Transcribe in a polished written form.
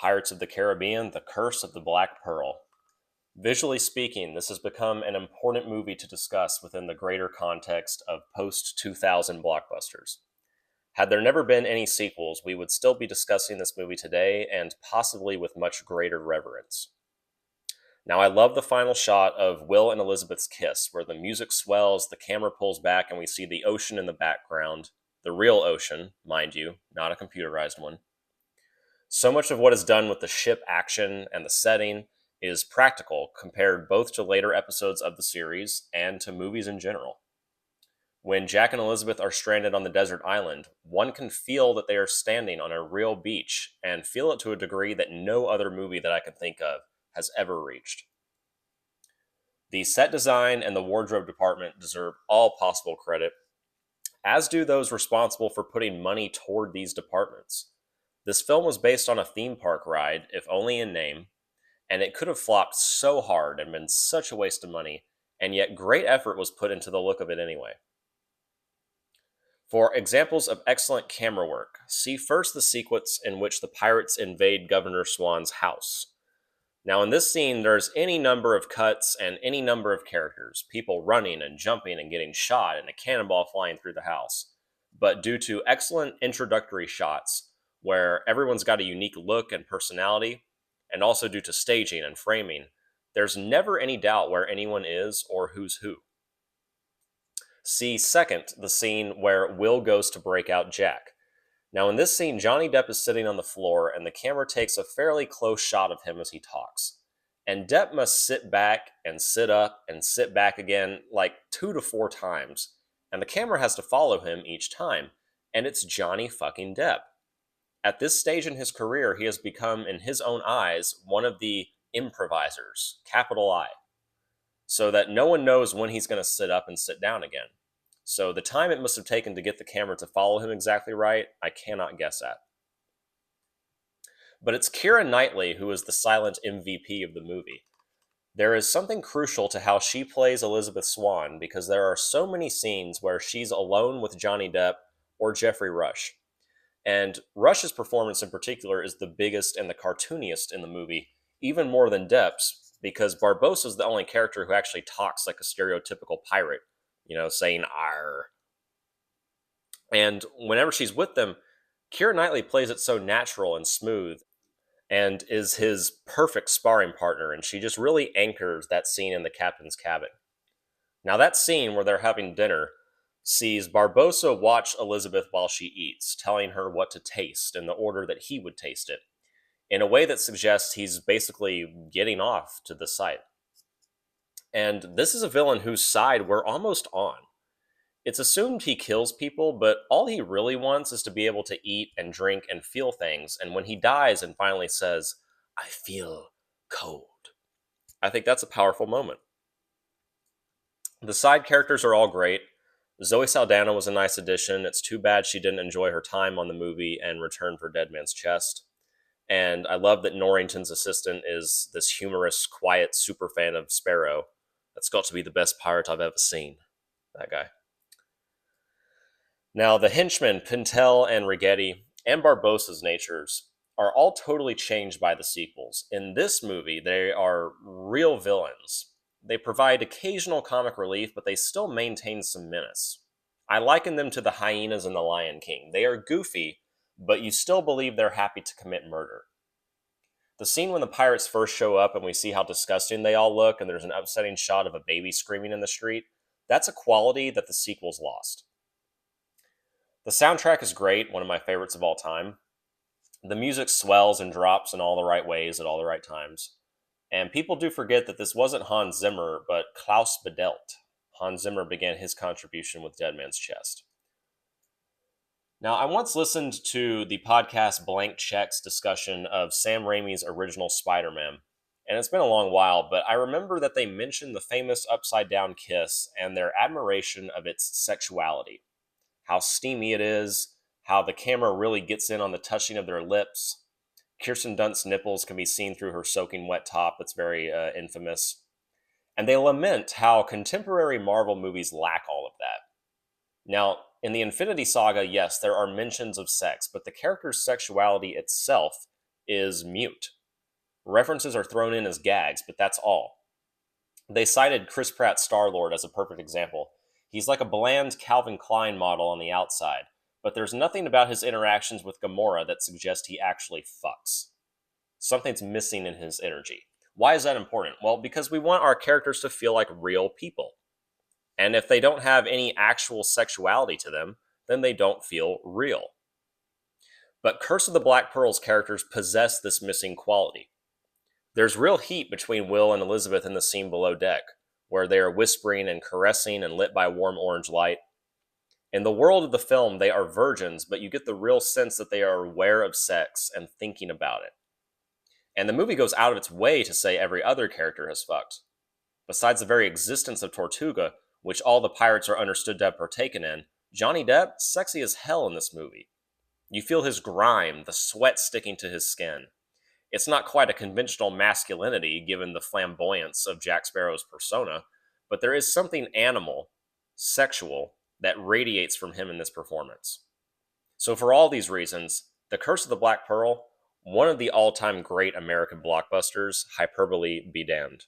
Pirates of the Caribbean: The Curse of the Black Pearl. Visually speaking, this has become an important movie to discuss within the greater context of post-2000 blockbusters. Had there never been any sequels, we would still be discussing this movie today, and possibly with much greater reverence. Now, I love the final shot of Will and Elizabeth's kiss, where the music swells, the camera pulls back, and we see the ocean in the background. The real ocean, mind you, not a computerized one. So much of what is done with the ship action and the setting is practical compared both to later episodes of the series and to movies in general. When Jack and Elizabeth are stranded on the desert island, one can feel that they are standing on a real beach and feel it to a degree that no other movie that I can think of has ever reached. The set design and the wardrobe department deserve all possible credit, as do those responsible for putting money toward these departments. This film was based on a theme park ride, if only in name, and it could have flopped so hard and been such a waste of money, and yet great effort was put into the look of it anyway. For examples of excellent camera work, see first the sequence in which the pirates invade Governor Swan's house. Now, in this scene, there's any number of cuts and any number of characters, people running and jumping and getting shot, and a cannonball flying through the house. But due to excellent introductory shots, where everyone's got a unique look and personality, and also due to staging and framing, there's never any doubt where anyone is or who's who. See second, the scene where Will goes to break out Jack. Now, in this scene, Johnny Depp is sitting on the floor, and the camera takes a fairly close shot of him as he talks. And Depp must sit back and sit up and sit back again like 2 to 4 times, and the camera has to follow him each time, and it's Johnny fucking Depp. At this stage in his career, he has become, in his own eyes, one of the improvisers, capital I, so that no one knows when he's going to sit up and sit down again. So the time it must have taken to get the camera to follow him exactly right, I cannot guess at. But it's Keira Knightley who is the silent MVP of the movie. There is something crucial to how she plays Elizabeth Swann, because there are so many scenes where she's alone with Johnny Depp or Geoffrey Rush. And Rush's performance in particular is the biggest and the cartooniest in the movie, even more than Depp's, because Barbossa's the only character who actually talks like a stereotypical pirate, saying "arr." And whenever she's with them, Keira Knightley plays it so natural and smooth and is his perfect sparring partner, and she just really anchors that scene in the captain's cabin. Now, that scene where they're having dinner sees Barbossa watch Elizabeth while she eats, telling her what to taste in the order that he would taste it, in a way that suggests he's basically getting off to the side. And this is a villain whose side we're almost on. It's assumed he kills people, but all he really wants is to be able to eat and drink and feel things, and when he dies and finally says, "I feel cold," I think that's a powerful moment. The side characters are all great. Zoe Saldana was a nice addition. It's too bad she didn't enjoy her time on the movie and return for Dead Man's Chest. And I love that Norrington's assistant is this humorous, quiet superfan of Sparrow. That's got to be the best pirate I've ever seen. That guy. Now, the henchmen, Pintel and Righetti, and Barbossa's natures are all totally changed by the sequels. In this movie, they are real villains. They provide occasional comic relief, but they still maintain some menace. I liken them to the hyenas in The Lion King. They are goofy, but you still believe they're happy to commit murder. The scene when the pirates first show up and we see how disgusting they all look, and there's an upsetting shot of a baby screaming in the street, that's a quality that the sequels lost. The soundtrack is great, one of my favorites of all time. The music swells and drops in all the right ways at all the right times. And people do forget that this wasn't Hans Zimmer, but Klaus Badelt. Hans Zimmer began his contribution with Dead Man's Chest. Now, I once listened to the podcast Blank Check's discussion of Sam Raimi's original Spider-Man, and it's been a long while, but I remember that they mentioned the famous upside-down kiss and their admiration of its sexuality. How steamy it is, how the camera really gets in on the touching of their lips. Kirsten Dunst's nipples can be seen through her soaking wet top. That's very infamous. And they lament how contemporary Marvel movies lack all of that. Now, in the Infinity Saga, yes, there are mentions of sex, but the character's sexuality itself is mute. References are thrown in as gags, but that's all. They cited Chris Pratt's Star-Lord as a perfect example. He's like a bland Calvin Klein model on the outside, but there's nothing about his interactions with Gamora that suggests he actually fucks. Something's missing in his energy. Why is that important? Well, because we want our characters to feel like real people. And if they don't have any actual sexuality to them, then they don't feel real. But Curse of the Black Pearl's characters possess this missing quality. There's real heat between Will and Elizabeth in the scene below deck, where they are whispering and caressing and lit by warm orange light. In the world of the film, they are virgins, but you get the real sense that they are aware of sex and thinking about it. And the movie goes out of its way to say every other character has fucked. Besides the very existence of Tortuga, which all the pirates are understood to have partaken in, Johnny Depp, sexy as hell in this movie. You feel his grime, the sweat sticking to his skin. It's not quite a conventional masculinity given the flamboyance of Jack Sparrow's persona, but there is something animal, sexual, that radiates from him in this performance. So for all these reasons, The Curse of the Black Pearl, one of the all-time great American blockbusters, hyperbole be damned.